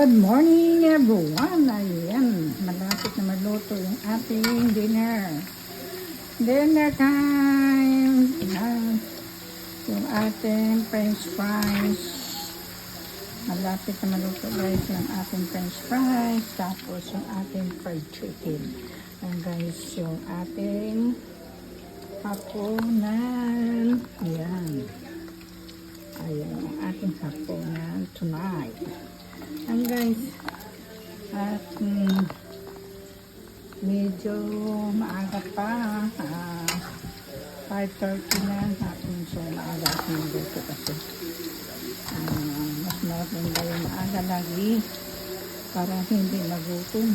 Good morning everyone! Ayan, malapit na magluto yung ating dinner. Dinner time! Ayan, yung ating french fries. Malapit na magluto guys yung ating french fries. Tapos yung ating fried chicken. Ayan guys, yung ating hapunan. Ayan. Ayan, yung ating hapunan tonight. And guys, at medyo maaga pa, 5:30 na hapon, so maaga akong dito kasi mas maganda yung maaga lagi para hindi magutom.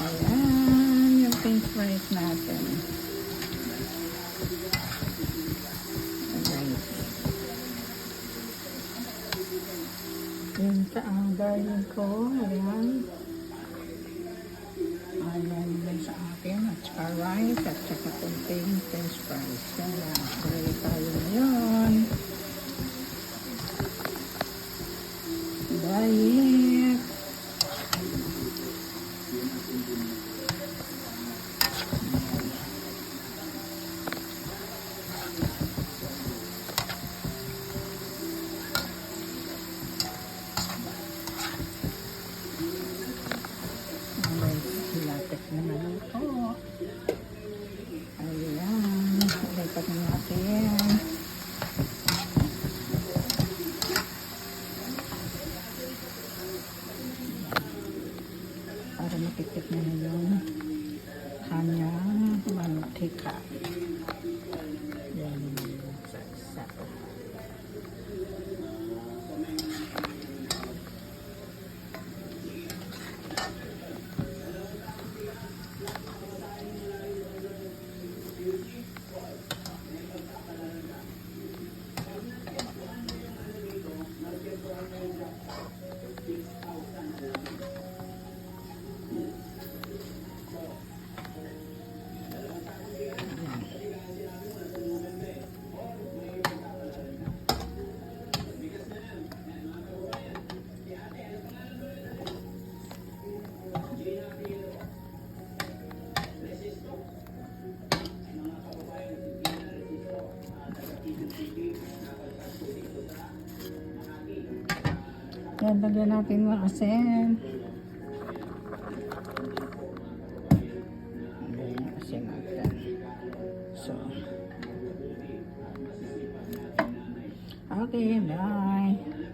Ayan, yung french fries natin. Yun sa ang garlic ko, ayan. Ayan yun sa akin, at saka rice, at saka konting french fries. Yan lang, gawin tayo ngayon. Diet. Lapit na maluto. Ayan. Lipat na natin. Para mapipit na yung kanyang mantika. Yan yung saksak. Yan, lagyan natin ng asin. Lagyan yung asin natin. So, okay, bye.